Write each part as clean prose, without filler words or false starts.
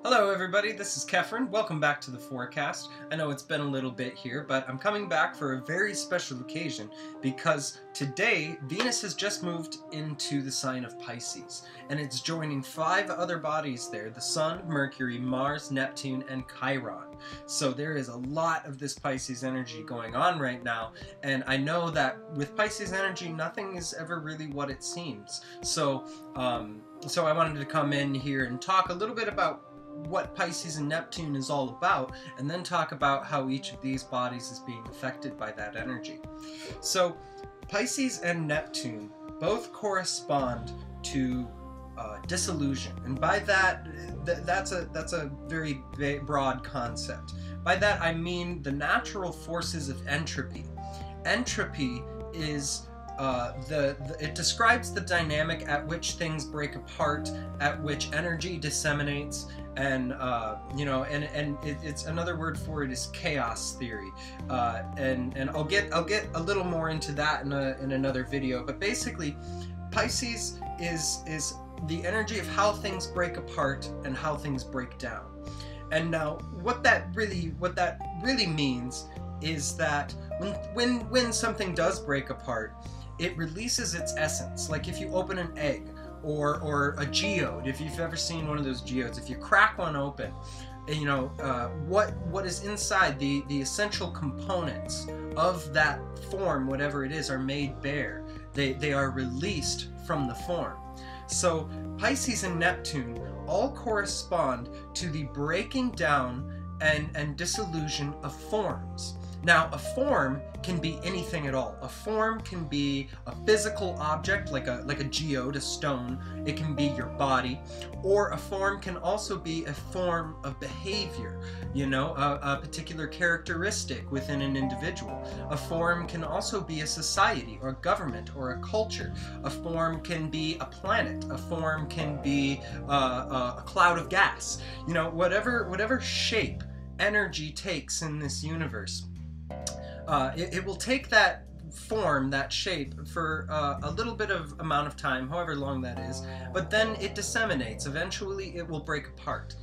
Hello everybody, this is Kefren. Welcome back to the forecast. I know it's been a little bit here, but I'm coming back for a very special occasion because today Venus has just moved into the sign of Pisces, and it's joining 5 other bodies there: the Sun, Mercury, Mars, Neptune, and Chiron. So there is a lot of this Pisces energy going on right now, and I know that with Pisces energy, nothing is ever really what it seems. So I wanted to come in here and talk a little bit about what Pisces and Neptune is all about, and then talk about how each of these bodies is being affected by that energy. So Pisces and Neptune both correspond to dissolution, and by that, that's a very broad concept. By that I mean the natural forces of entropy. Entropy is it describes the dynamic at which things break apart, at which energy disseminates, and it's another word for it is chaos theory, and I'll get a little more into that in another video. But basically, Pisces is the energy of how things break apart and how things break down. And now, what that really means is that when something does break apart, it releases its essence. Like if you open an egg or a geode, if you've ever seen one of those geodes, if you crack one open, what is inside, the essential components of that form, whatever it is, are made bare. They are released from the form. So Pisces and Neptune all correspond to the breaking down and dissolution of forms. Now, a form can be anything at all. A form can be a physical object, like a geode, a stone. It can be your body, or a form can also be a form of behavior, a particular characteristic within an individual. A form can also be a society, or a government, or a culture. A form can be a planet. A form can be a cloud of gas. Whatever shape energy takes in this universe, it will take that form, that shape, for a little bit of amount of time, however long that is, but then it disseminates. Eventually it will break apart.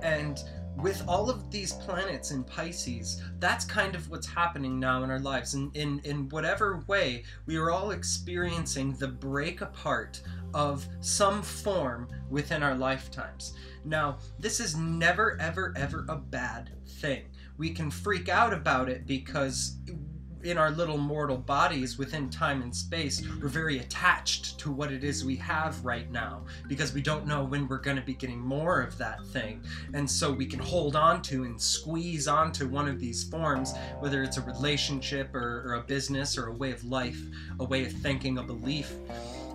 And with all of these planets in Pisces, that's kind of what's happening now in our lives. In whatever way, we are all experiencing the break apart of some form within our lifetimes. Now, this is never, ever, ever a bad thing. We can freak out about it because in our little mortal bodies within time and space, we're very attached to what it is we have right now, because we don't know when we're going to be getting more of that thing. And so we can hold on to and squeeze onto one of these forms, whether it's a relationship or a business or a way of life, a way of thinking, a belief.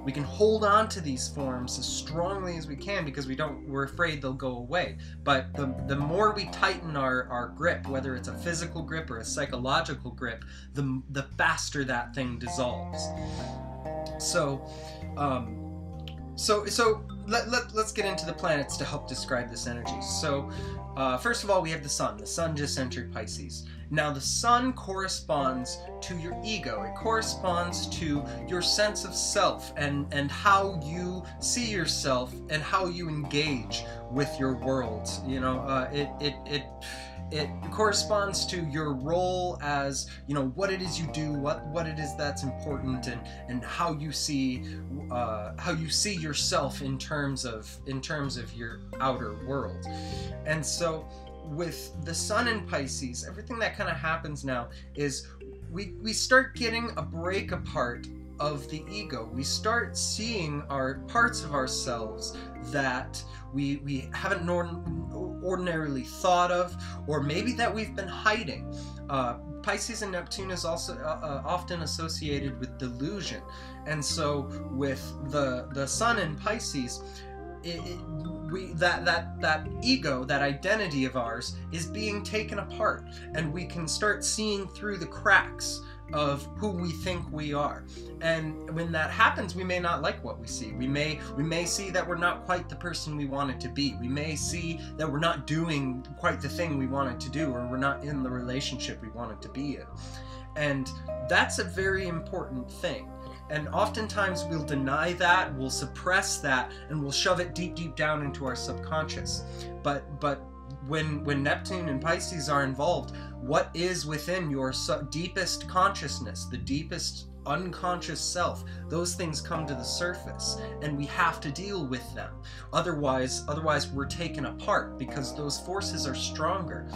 We can hold on to these forms as strongly as we can because we're afraid they'll go away. But the more we tighten our grip, whether it's a physical grip or a psychological grip, the faster that thing dissolves. So let's get into the planets to help describe this energy. So first of all, we have the Sun. The Sun just entered Pisces. Now, the Sun corresponds to your ego. It corresponds to your sense of self and how you see yourself and how you engage with your world. It corresponds to your role as, what it is you do, what it is that's important, and how you see yourself in terms of your outer world. And so with the Sun in Pisces, everything that kind of happens now is we start getting a break apart of the ego. We start seeing our parts of ourselves that we haven't ordinarily thought of, or maybe that we've been hiding. Pisces and Neptune is also often associated with delusion, and so with the Sun in Pisces, that ego, that identity of ours, is being taken apart, and we can start seeing through the cracks of who we think we are. And when that happens, we may not like what we see. We may see that we're not quite the person we wanted to be. We may see that we're not doing quite the thing we wanted to do, or we're not in the relationship we wanted to be in. And that's a very important thing. And oftentimes we'll deny that, we'll suppress that, and we'll shove it deep, deep down into our subconscious. But when Neptune and Pisces are involved, what is within your deepest consciousness, the deepest unconscious self, those things come to the surface, and we have to deal with them. Otherwise we're taken apart, because those forces are stronger.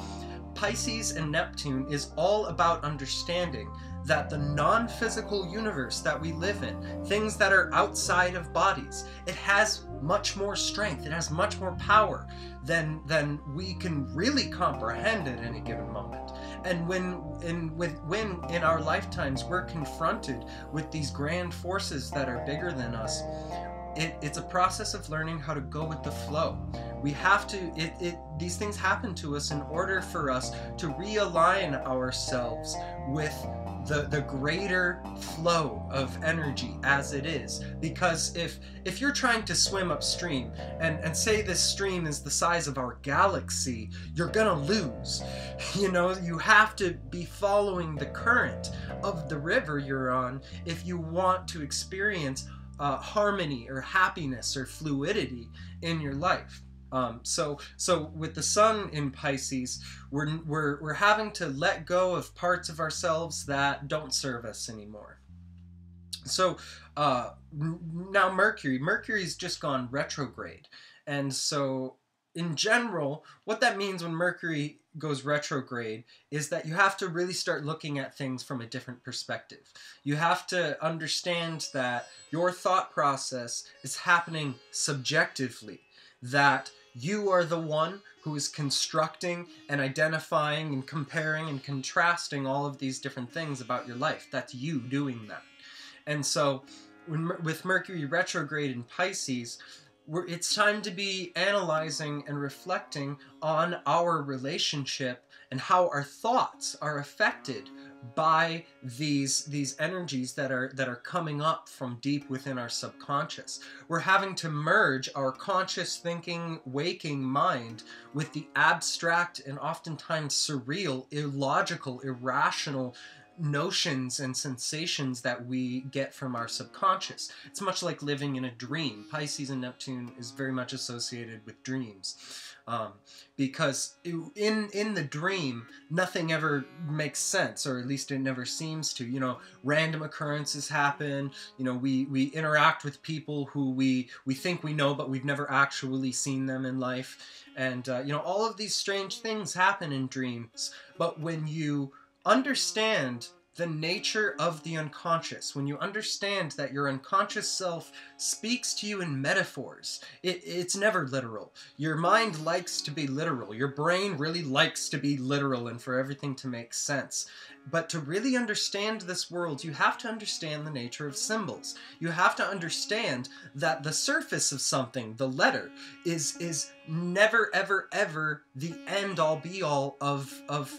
Pisces and Neptune is all about understanding that the non-physical universe that we live in, things that are outside of bodies, it has much more strength, it has much more power than we can really comprehend at any given moment. And when in our lifetimes we're confronted with these grand forces that are bigger than us, it's a process of learning how to go with the flow. We have to, these things happen to us in order for us to realign ourselves with the greater flow of energy as it is. Because if you're trying to swim upstream and say this stream is the size of our galaxy, you're gonna lose. You know, you have to be following the current of the river you're on if you want to experience harmony or happiness or fluidity in your life. So with the Sun in Pisces, we're having to let go of parts of ourselves that don't serve us anymore. So now Mercury's just gone retrograde, and so in general, what that means when Mercury goes retrograde is that you have to really start looking at things from a different perspective. You have to understand that your thought process is happening subjectively, that you are the one who is constructing and identifying and comparing and contrasting all of these different things about your life. That's you doing that. And so with Mercury retrograde in Pisces, it's time to be analyzing and reflecting on our relationship and how our thoughts are affected by these energies that are coming up from deep within our subconscious. We're having to merge our conscious thinking, waking mind with the abstract and oftentimes surreal, illogical, irrational notions and sensations that we get from our subconscious. It's much like living in a dream. Pisces and Neptune is very much associated with dreams. Because in the dream, nothing ever makes sense, or at least it never seems to. You know, random occurrences happen. You know, we interact with people who we think we know, but we've never actually seen them in life. And, you know, all of these strange things happen in dreams. But when you understand the nature of the unconscious, when you understand that your unconscious self speaks to you in metaphors, it's never literal. Your mind likes to be literal. Your brain really likes to be literal and for everything to make sense. But to really understand this world, you have to understand the nature of symbols. You have to understand that the surface of something, the letter, is never, ever, ever the end-all, be-all of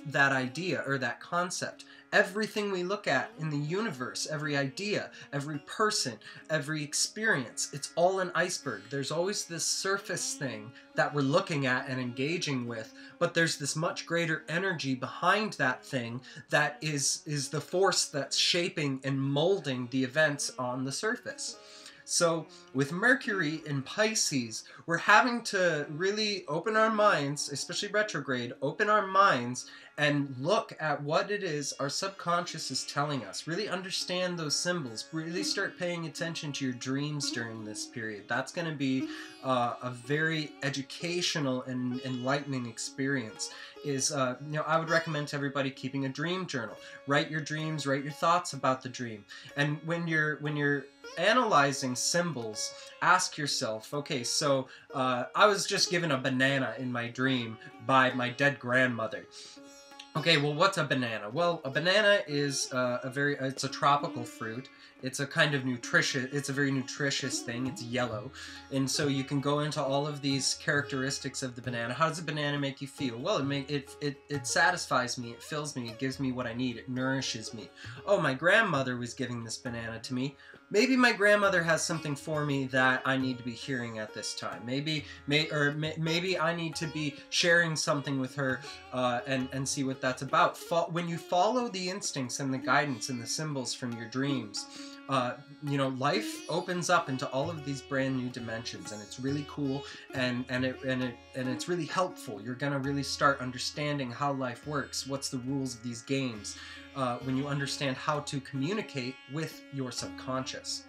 that idea or that concept. Everything we look at in the universe, every idea, every person, every experience, it's all an iceberg. There's always this surface thing that we're looking at and engaging with, but there's this much greater energy behind that thing that is the force that's shaping and molding the events on the surface. So with Mercury in Pisces, we're having to really open our minds, especially retrograde, open our minds and look at what it is our subconscious is telling us. Really understand those symbols. Really start paying attention to your dreams during this period. That's going to be a very educational and enlightening experience. You know, I would recommend to everybody keeping a dream journal. Write your dreams, write your thoughts about the dream. And when you're analyzing symbols, ask yourself, okay, so I was just given a banana in my dream by my dead grandmother. Okay, well, what's a banana? Well, a banana is it's a tropical fruit. It's a kind of it's a very nutritious thing. It's yellow. And so you can go into all of these characteristics of the banana. How does a banana make you feel? Well, it satisfies me, it fills me, it gives me what I need, it nourishes me. Oh, my grandmother was giving this banana to me. Maybe my grandmother has something for me that I need to be hearing at this time. Maybe I need to be sharing something with her and see what that's about. When you follow the instincts and the guidance and the symbols from your dreams, you know, life opens up into all of these brand new dimensions, and it's really cool, and it's really helpful. You're gonna really start understanding how life works, what's the rules of these games, when you understand how to communicate with your subconscious.